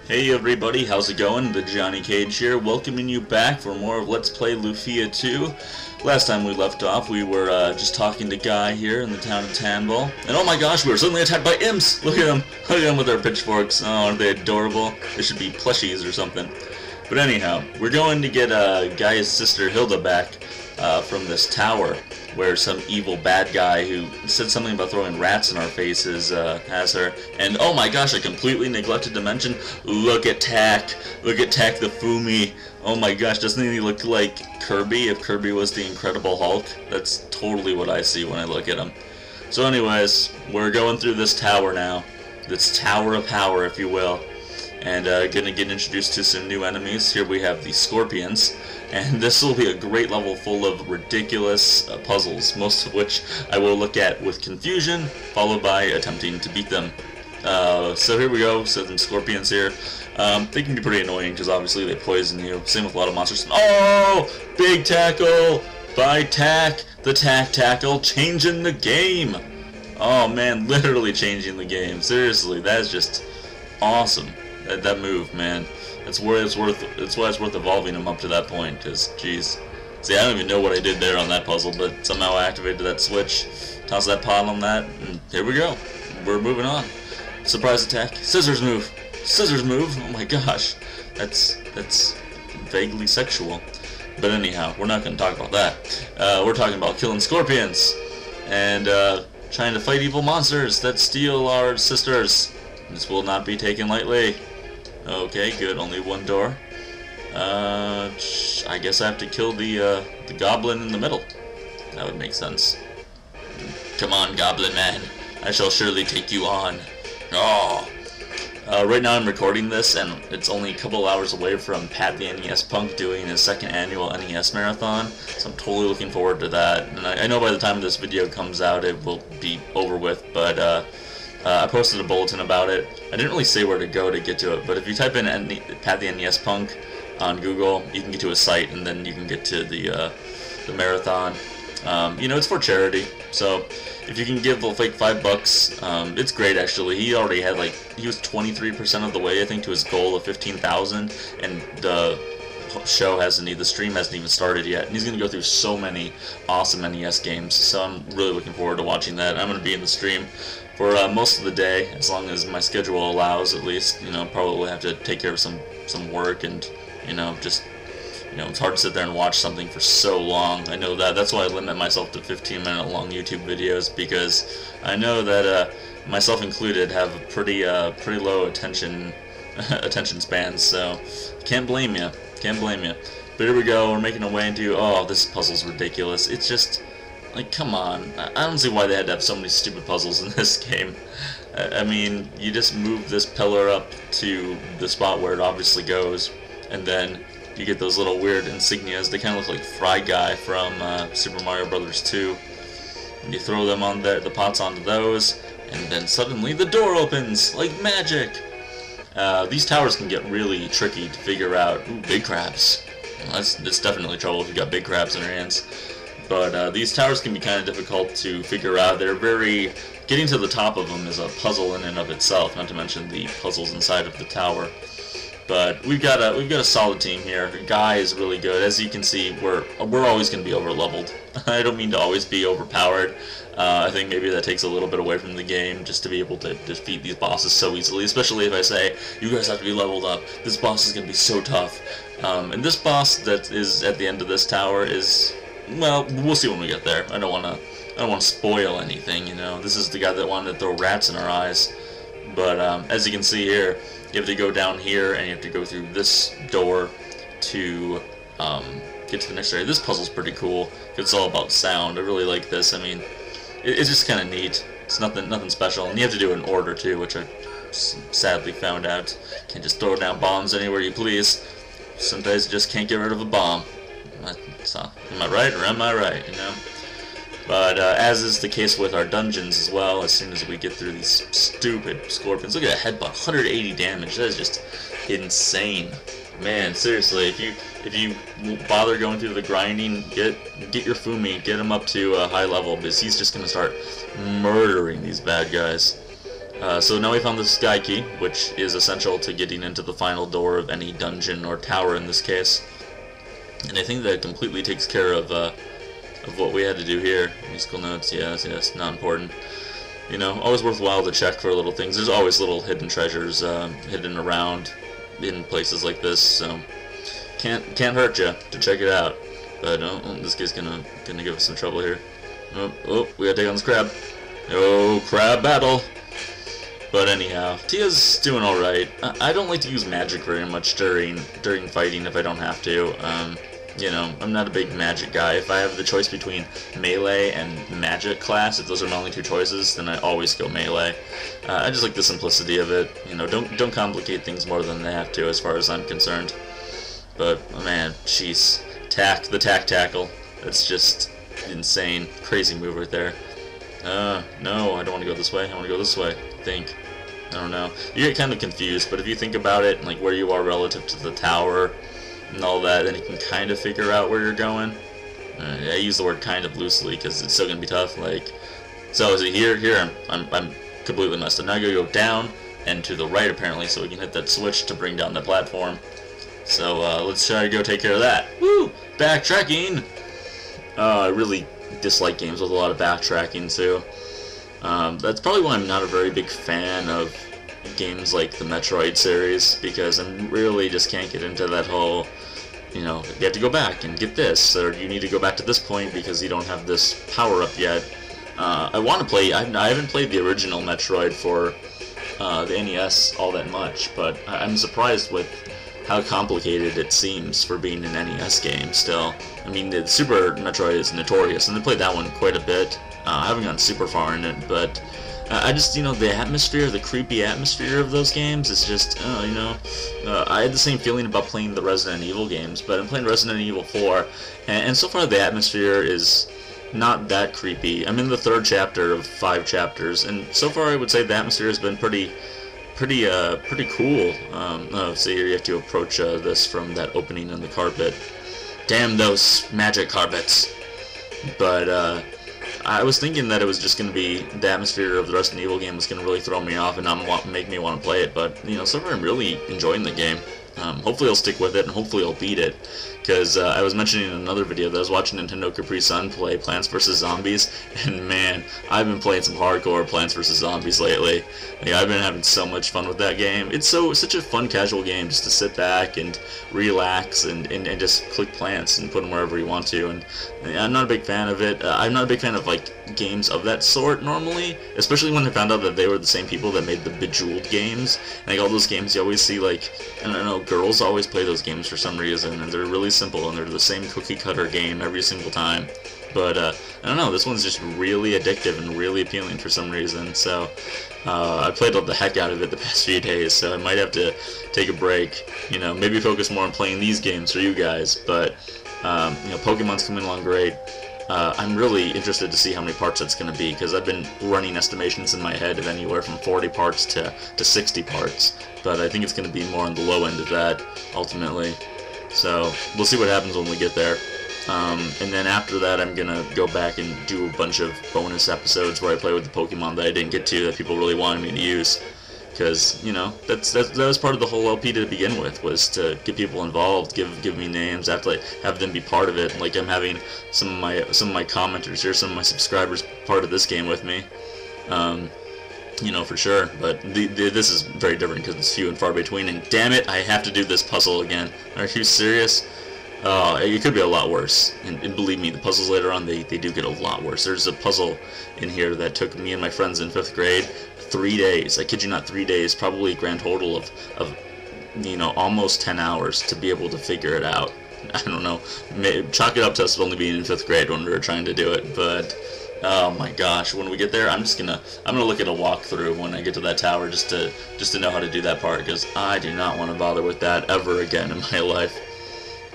Hey everybody, how's it going? The Johnny Cage here, welcoming you back for more of Let's Play Lufia 2. Last time we left off, we were just talking to Guy here in the town of Tanball. And oh my gosh, we were suddenly attacked by imps! Look at them! Look at them with their pitchforks. Oh, aren't they adorable? They should be plushies or something. But anyhow, we're going to get Guy's sister Hilda back from this tower, where some evil bad guy who said something about throwing rats in our faces has her. And oh my gosh, I completely neglected to mention, look at Tak. Look at Tak the Fumi. Oh my gosh, doesn't he look like Kirby if Kirby was the Incredible Hulk? That's totally what I see when I look at him. So anyways, we're going through this tower now. This Tower of Power, if you will. And gonna get introduced to some new enemies. Here we have the Scorpions. And this will be a great level full of ridiculous puzzles, most of which I will look at with confusion, followed by attempting to beat them. So here we go, so some Scorpions here. They can be pretty annoying because obviously they poison you. Same with a lot of monsters. Oh! Big tackle by Tak! The Tak tackle changing the game! Oh man, literally changing the game. Seriously, that is just awesome. That move, man. It's why it's worth evolving him up to that point, because, jeez. See, I don't even know what I did there on that puzzle, but somehow I activated that switch, toss that pot on that, and here we go. We're moving on. Surprise attack. Scissors move. Scissors move. Oh my gosh. That's vaguely sexual. But anyhow, we're not going to talk about that. We're talking about killing scorpions, and trying to fight evil monsters that steal our sisters. This will not be taken lightly. Okay, good. Only one door. I guess I have to kill the goblin in the middle. That would make sense. Come on, Goblin Man. I shall surely take you on. Oh. Right now I'm recording this, and it's only a couple hours away from Pat the NES Punk doing his second annual NES Marathon, so I'm totally looking forward to that. And I know by the time this video comes out it will be over with, but I posted a bulletin about it. I didn't really say where to go to get to it, but if you type in Pat the NES Punk on Google, you can get to a site, and then you can get to the marathon. You know, it's for charity, so if you can give like $5, it's great actually. He already had he was 23% of the way, I think, to his goal of 15,000, and the stream hasn't even started yet, and he's going to go through so many awesome NES games, so I'm really looking forward to watching that. I'm going to be in the stream for most of the day, as long as my schedule allows, at least. You know, probably have to take care of some work, and it's hard to sit there and watch something for so long. I know that. That's why I limit myself to 15-minute long YouTube videos, because I know that myself included have a pretty low attention spans, so can't blame you. Can't blame you. But here we go. We're making our way into. Oh, this puzzle's ridiculous. It's just. Like, come on. I don't see why they had to have so many stupid puzzles in this game. I mean, you just move this pillar up to the spot where it obviously goes, and then you get those little weird insignias. They kind of look like Fry Guy from Super Mario Bros. 2. And you throw them on the pots onto those, and then suddenly the door opens like magic. These towers can get really tricky to figure out. Ooh, big crabs. Well, that's definitely trouble if you got big crabs in your hands. But these towers can be kind of difficult to figure out. They're getting to the top of them is a puzzle in and of itself, not to mention the puzzles inside of the tower. But we've got a solid team here. Guy is really good. As you can see, we're always going to be over-leveled. I don't mean to always be overpowered. I think maybe that takes a little bit away from the game, just to be able to defeat these bosses so easily, especially if I say, you guys have to be leveled up. This boss is going to be so tough. And this boss that is at the end of this tower is... well, we'll see when we get there. I don't want to spoil anything, you know. This is the guy that wanted to throw rats in our eyes. But as you can see here, you have to go down here, and you have to go through this door to get to the next area. This puzzle's pretty cool. It's all about sound. I really like this. I mean, it's just kind of neat. It's nothing special, and you have to do it in order too, which I sadly found out. You can't just throw down bombs anywhere you please. Sometimes you just can't get rid of a bomb. Am I right, or am I right, you know? But as is the case with our dungeons as well, as soon as we get through these stupid scorpions. Look at that headbutt, 180 damage. That is just insane. Man, seriously, if you bother going through the grinding, get your Fumi, get him up to a high level, because he's just going to start murdering these bad guys. So now we found the sky key, which is essential to getting into the final door of any dungeon or tower in this case. And I think that completely takes care of what we had to do here. Musical notes, yes, not important. You know, always worthwhile to check for little things. There's always little hidden treasures hidden around in places like this, so can't hurt you to check it out. But this guy's gonna give us some trouble here. Oh, we gotta take on this crab. Oh, crab battle. But anyhow, Tia's doing alright. I don't like to use magic very much during fighting if I don't have to. You know, I'm not a big magic guy. If I have the choice between melee and magic class, if those are my only two choices, then I always go melee. I just like the simplicity of it. You know, don't complicate things more than they have to, as far as I'm concerned. But man, jeez, the tack tackle. That's just insane, crazy move right there. No, I don't want to go this way. I want to go this way. I think. I don't know. You get kind of confused, but if you think about it, like where you are relative to the tower and all that, then you can kind of figure out where you're going. I use the word kind of loosely because it's still gonna be tough. Like, so is it here? I'm completely messed up. Now I gotta go down and to the right apparently, so we can hit that switch to bring down the platform. So let's try to go take care of that. Woo! Backtracking. I really dislike games with a lot of backtracking too. That's probably why I'm not a very big fan of games like the Metroid series, because I really just can't get into that whole, you know, you have to go back and get this, or you need to go back to this point because you don't have this power-up yet. I want to play, I haven't played the original Metroid for the NES all that much, but I'm surprised with how complicated it seems for being an NES game still. I mean, the Super Metroid is notorious, and I played that one quite a bit. I haven't gone super far in it, but I just, you know, the atmosphere, the creepy atmosphere of those games is just, you know, I had the same feeling about playing the Resident Evil games, but I'm playing Resident Evil 4, and so far the atmosphere is not that creepy. I'm in the 3rd chapter of 5 chapters, and so far I would say the atmosphere has been pretty cool. So here you have to approach this from that opening in the carpet. Damn those magic carpets. But I was thinking that it was just going to be the atmosphere of the Resident Evil game was going to really throw me off and not make me want to play it. But you know, so far I'm really enjoying the game. Hopefully I'll stick with it, and hopefully I'll beat it. Because I was mentioning in another video that I was watching Nintendo Capri Sun play Plants vs. Zombies, and man, I've been playing some hardcore Plants vs. Zombies lately. Like, I've been having so much fun with that game. It's such a fun casual game just to sit back and relax and just click plants and put them wherever you want to. And I'm not a big fan of it. I'm not a big fan of like games of that sort normally, especially when I found out that they were the same people that made the Bejeweled games. Like all those games you always see, like, I don't know, girls always play those games for some reason, and they're really simple and they're the same cookie cutter game every single time. But I don't know, this one's just really addictive and really appealing for some reason. So I played the heck out of it the past few days, so I might have to take a break, you know, maybe focus more on playing these games for you guys. But you know, Pokemon's coming along great. I'm really interested to see how many parts it's going to be, because I've been running estimations in my head of anywhere from 40 parts to 60 parts, but I think it's going to be more on the low end of that, ultimately. So, we'll see what happens when we get there. And then after that, I'm going to go back and do a bunch of bonus episodes where I play with the Pokemon that I didn't get to, that people really wanted me to use. Because, you know, that was part of the whole LP to begin with, was to get people involved, give me names, have them be part of it. Like, I'm having some of my commenters here, some of my subscribers part of this game with me, you know, for sure. But this is very different because it's few and far between, and damn it, I have to do this puzzle again. Are you serious? It could be a lot worse, and believe me, the puzzles later on, they do get a lot worse. There's a puzzle in here that took me and my friends in 5th grade 3 days. I kid you not, 3 days, probably a grand total of you know, almost 10 hours to be able to figure it out. I don't know, chalk it up to us only being in 5th grade when we were trying to do it, but oh my gosh, when we get there, I'm gonna look at a walkthrough when I get to that tower just to know how to do that part, because I do not want to bother with that ever again in my life.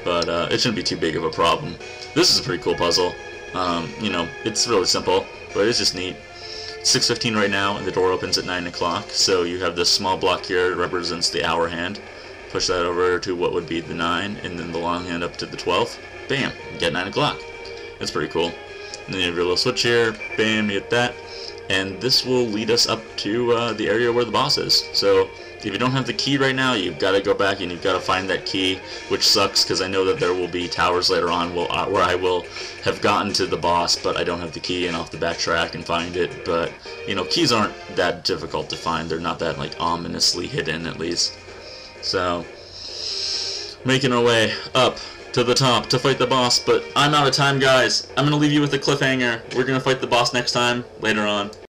But it shouldn't be too big of a problem. This is a pretty cool puzzle. You know, it's really simple, but it's just neat. 6:15 right now, and the door opens at 9 o'clock, so you have this small block here that represents the hour hand. Push that over to what would be the 9, and then the long hand up to the 12. Bam! You get 9 o'clock. It's pretty cool. And then you have your little switch here. Bam! You hit that. and this will lead us up to the area where the boss is. So if you don't have the key right now, you've got to go back and you've got to find that key, which sucks because I know that there will be towers later on where I will have gotten to the boss, but I don't have the key and I'll have to backtrack and find it. But, you know, keys aren't that difficult to find. They're not that, like, ominously hidden, at least. So, making our way up to the top to fight the boss, but I'm out of time, guys. I'm going to leave you with a cliffhanger. We're going to fight the boss next time, later on.